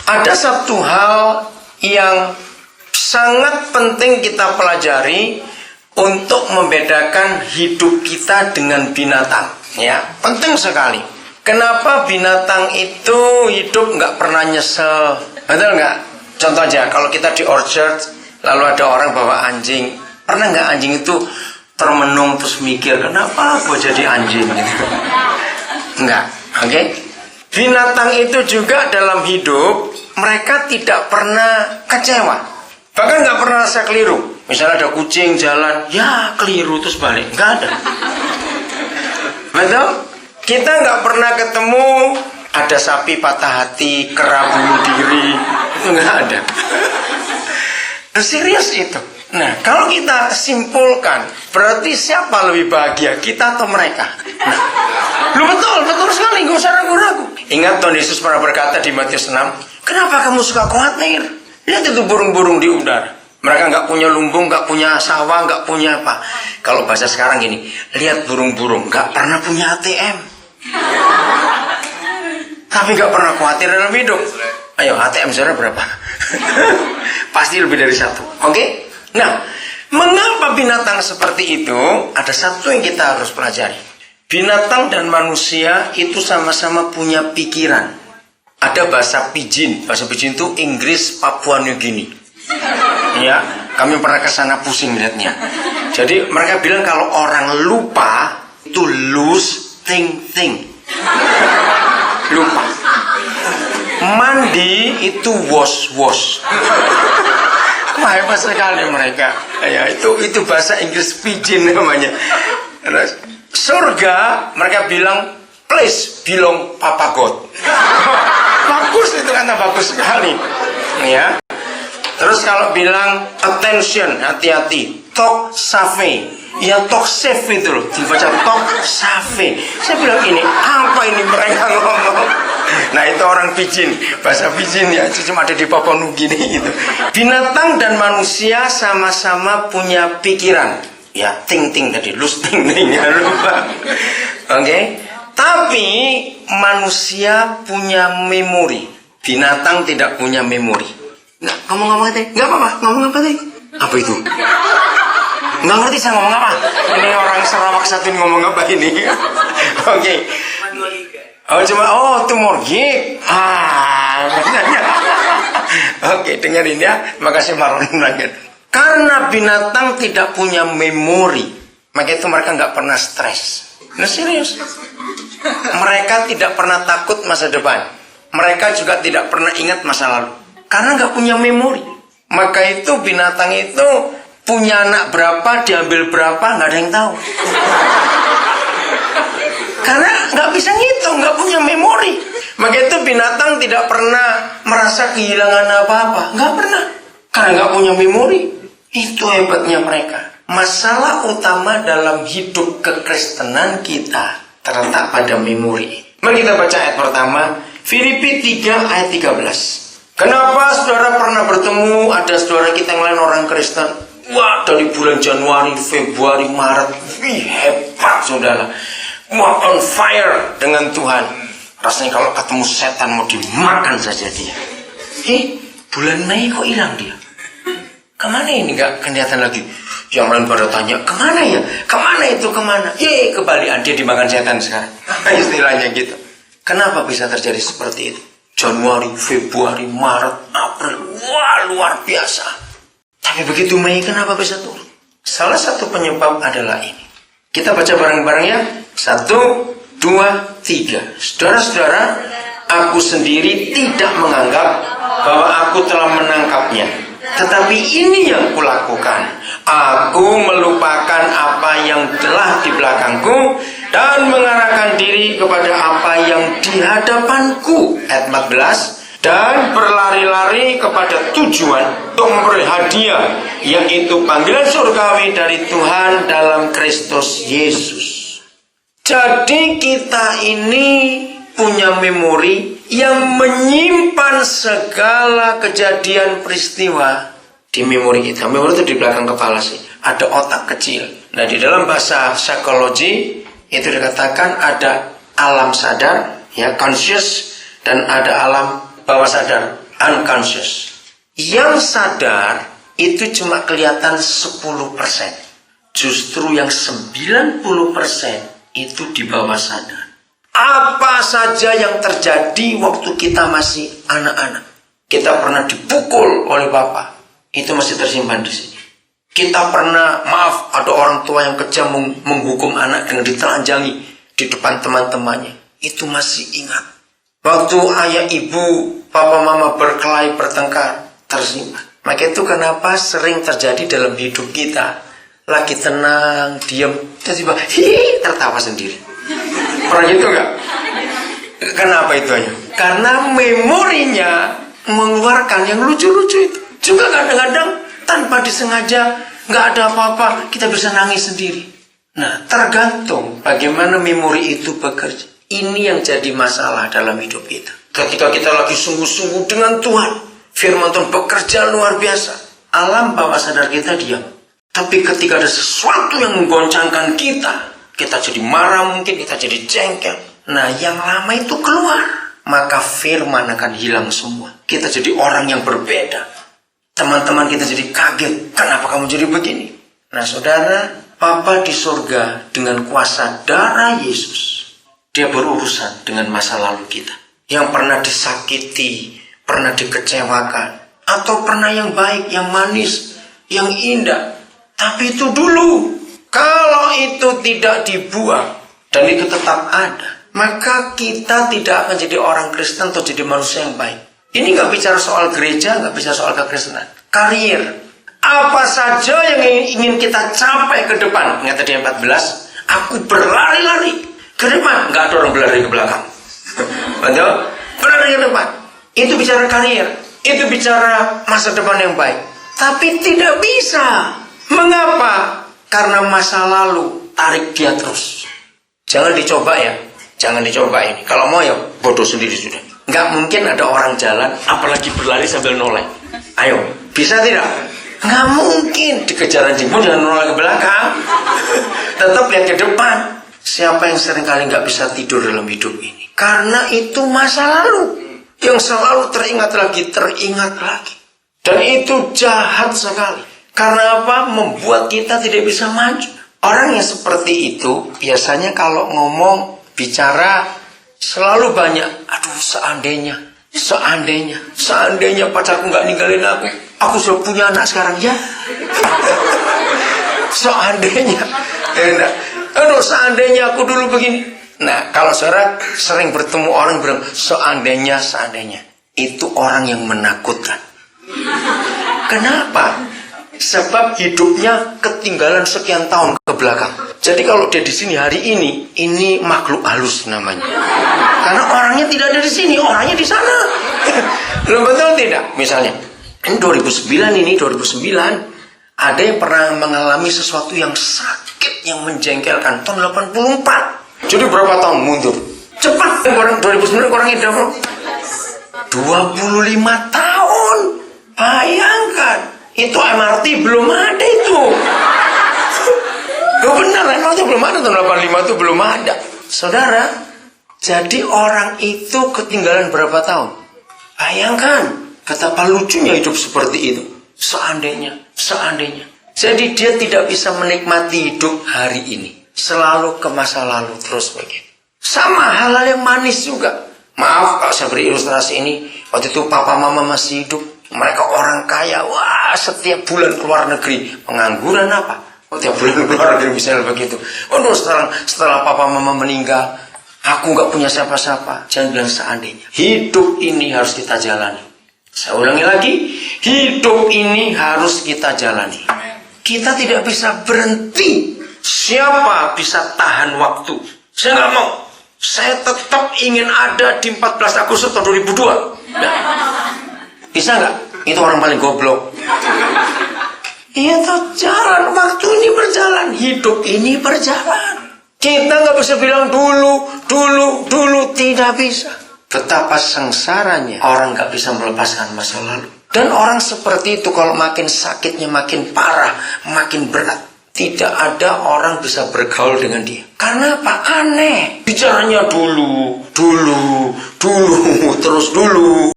Ada satu hal yang sangat penting kita pelajari untuk membedakan hidup kita dengan binatang. Ya, penting sekali. Kenapa binatang itu hidup nggak pernah nyesel? Betul nggak? Contoh aja, kalau kita di orchard, lalu ada orang bawa anjing. Pernah nggak anjing itu termenung terus mikir, kenapa gue jadi anjing? Gitu. Enggak, oke? Binatang itu juga dalam hidup, mereka tidak pernah kecewa. Bahkan nggak pernah rasa keliru. Misalnya ada kucing jalan, ya keliru terus balik. Nggak ada. Betul? Kita nggak pernah ketemu ada sapi patah hati, kera bunuh diri. Itu nggak ada. Serius itu. Nah, kalau kita simpulkan, berarti siapa lebih bahagia, kita atau mereka? Nah, betul sekali, nggak usah ragu-ragu. Ingat Tuhan Yesus pernah berkata di Matius 6, kenapa kamu suka khawatir? Lihat itu burung-burung di udara. Mereka nggak punya lumbung, nggak punya sawah, nggak punya apa. Kalau bahasa sekarang gini, lihat burung-burung, nggak pernah punya ATM. Tapi nggak pernah khawatir dalam hidup. Ayo, ATM saudara berapa? Pasti lebih dari satu. Oke? Nah, mengapa binatang seperti itu? Ada satu yang kita harus pelajari. Binatang dan manusia itu sama-sama punya pikiran. Ada bahasa pidgin. Bahasa pidgin itu Inggris Papua New Guinea. Ya, kami pernah ke sana pusing lihatnya. Jadi mereka bilang kalau orang lupa itu lose think. Lupa. Mandi itu wash. Wah, hebat sekali mereka. Ya, itu bahasa Inggris pidgin namanya. Terus surga mereka bilang please belong Papa God. Bagus itu kata, bagus sekali. Ya. Terus kalau bilang attention, hati-hati, talk save. Ya talk save itu loh, dibaca talk save. Saya bilang ini apa ini mereka ngomong? Nah, itu orang pidgin, bahasa pidgin ya, cuma ada di Papua New Guinea itu. Binatang dan manusia sama-sama punya pikiran. Ya, think tadi, lose think ya lupa. Oke? Tapi manusia punya memori. Binatang tidak punya memori. Nggak, ngomong apa tadi? Nggak apa-apa, ngomong apa tadi? Apa itu? Nggak ngerti saya ngomong apa. Ini orang Sarawak satu ngomong apa ini? Oke. Tumor gig. Oke, dengerin ya. Makasih Maron lanjut. Karena binatang tidak punya memori, maka itu mereka nggak pernah stres. Nah, serius. Mereka tidak pernah takut masa depan. Mereka juga tidak pernah ingat masa lalu. Karena nggak punya memori. Maka itu binatang itu punya anak berapa, diambil berapa, nggak ada yang tahu. Karena nggak bisa ngitung, nggak punya memori. Maka itu binatang tidak pernah merasa kehilangan apa-apa. Nggak pernah. Karena nggak punya memori. Itu hebatnya mereka. Masalah utama dalam hidup kekristenan kita terletak pada memori. Mari kita baca ayat pertama. Filipi 3 ayat 13. Kenapa saudara pernah bertemu ada saudara kita yang lain orang Kristen? Wah, dari bulan Januari, Februari, Maret. Wih, hebat saudara. Wah, on fire dengan Tuhan. Rasanya kalau ketemu setan mau dimakan saja dia. Bulan Mei kok hilang dia? Kemana ini gak kelihatan lagi? Yang lain pada tanya, kemana ya? Kemana itu, kemana? Kebalikan dia dimakan setan sekarang. Istilahnya gitu. Kenapa bisa terjadi seperti itu? Januari, Februari, Maret, April. Wah, luar biasa. Tapi begitu Mei kenapa bisa turun? Salah satu penyebab adalah ini. Kita baca bareng-bareng ya. 1, 2, 3. Saudara-saudara, aku sendiri tidak menganggap bahwa aku telah menangkapnya. Tetapi ini yang kulakukan. Aku melupakan apa yang telah di belakangku dan mengarahkan diri kepada apa yang di hadapanku. Ayat 14. Dan berlari-lari kepada tujuan untuk memperoleh hadiah, yaitu panggilan surgawi dari Tuhan dalam Kristus Yesus. Jadi kita ini punya memori yang menyimpan segala kejadian peristiwa di memori kita. Memori itu di belakang kepala sih. Ada otak kecil. Nah, di dalam bahasa psikologi itu dikatakan ada alam sadar, ya, conscious, dan ada alam bawah sadar, unconscious. Yang sadar itu cuma kelihatan 10%. Justru yang 90% itu di bawah sadar. Apa saja yang terjadi waktu kita masih anak-anak. Kita pernah dipukul oleh bapak. Itu masih tersimpan di sini. Kita pernah, maaf, ada orang tua yang kejam menghukum anak dengan ditelanjangi di depan teman-temannya. Itu masih ingat. Waktu ayah ibu, papa mama berkelahi bertengkar, tersimpan. Maka itu kenapa sering terjadi dalam hidup kita. Lagi tenang, diam, tiba-tiba tertawa sendiri. Pernah gitu nggak? Kenapa itu aja? Karena memorinya mengeluarkan yang lucu-lucu itu. Juga kadang-kadang tanpa disengaja, nggak ada apa-apa, kita bisa nangis sendiri. Nah, tergantung bagaimana memori itu bekerja. Ini yang jadi masalah dalam hidup kita. Ketika kita lagi sungguh-sungguh dengan Tuhan, firman Tuhan bekerja luar biasa. Alam bawah sadar kita diam. Tapi ketika ada sesuatu yang menggoncangkan kita jadi marah mungkin, kita jadi jengkel. Nah, yang lama itu keluar. Maka firman akan hilang semua. Kita jadi orang yang berbeda. Teman-teman kita jadi kaget. Kenapa kamu jadi begini? Nah, saudara, Bapa di surga dengan kuasa darah Yesus, Dia berurusan dengan masa lalu kita. Yang pernah disakiti, pernah dikecewakan. Atau pernah yang baik, yang manis, yang indah. Tapi itu dulu. Kalau itu tidak dibuang dan itu tetap ada, maka kita tidak akan jadi orang Kristen atau jadi manusia yang baik. Ini nggak bicara soal gereja, nggak bicara soal kekristenan. Karir, apa saja yang ingin kita capai ke depan. Ingat tadi 14, aku berlari-lari ke depan. Nggak ada orang berlari ke belakang. Betul? Berlari ke depan. Itu bicara karir. Itu bicara masa depan yang baik. Tapi tidak bisa. Mengapa? Karena masa lalu tarik dia terus. Jangan dicoba ya. Jangan dicoba ini. Kalau mau ya bodoh sendiri sudah. Nggak mungkin ada orang jalan apalagi berlari sambil noleh. Ayo, bisa tidak? Nggak mungkin. Dikejar anjing pun jangan noleh ke belakang. Tetap lihat ke depan. Siapa yang seringkali nggak bisa tidur dalam hidup ini? Karena itu masa lalu yang selalu teringat lagi. Dan itu jahat sekali. Karena apa? Membuat kita tidak bisa maju. Orang yang seperti itu biasanya kalau ngomong, bicara selalu banyak. Aduh, seandainya pacarku nggak ninggalin aku sudah punya anak sekarang ya. Seandainya, aduh, seandainya aku dulu begini. Nah, kalau saudara sering bertemu orang bilang seandainya, itu orang yang menakutkan. Kenapa? Sebab hidupnya ketinggalan sekian tahun ke belakang. Jadi kalau dia di sini hari ini makhluk halus namanya. Karena orangnya tidak ada di sini, orangnya di sana. Belum betul tidak? Misalnya, ini 2009 ada yang pernah mengalami sesuatu yang sakit, yang menjengkelkan tahun 84. Jadi berapa tahun mundur? Cepat. Orang 2009 orangnya berapa? 25 tahun. Bayangkan. Itu MRT belum ada itu. Benar, MRT belum ada. Tahun 85 itu belum ada. Saudara, jadi orang itu ketinggalan berapa tahun? Bayangkan, betapa lucunya hidup seperti itu. Seandainya. Jadi dia tidak bisa menikmati hidup hari ini. Selalu ke masa lalu terus begitu. Sama hal-hal yang manis juga. Maaf kalau saya beri ilustrasi ini. Waktu itu papa mama masih hidup. Mereka orang kaya, wah, setiap bulan keluar negeri. Pengangguran apa? Setiap bulan keluar negeri misalnya begitu. Waduh, setelah papa mama meninggal, aku nggak punya siapa-siapa. Jangan bilang seandainya. Hidup ini harus kita jalani. Saya ulangi lagi, hidup ini harus kita jalani. Kita tidak bisa berhenti. Siapa bisa tahan waktu? Saya nggak mau. Saya tetap ingin ada di 14 Agustus tahun 2002. Nah, bisa nggak? Itu orang paling goblok. Itu jalan, waktu ini berjalan, hidup ini berjalan. Kita nggak bisa bilang dulu, tidak bisa. Betapa sengsaranya orang nggak bisa melepaskan masa lalu. Dan orang seperti itu kalau makin sakitnya makin parah, makin berat, tidak ada orang bisa bergaul dengan dia. Karena apa? Aneh. Bicaranya dulu, terus dulu.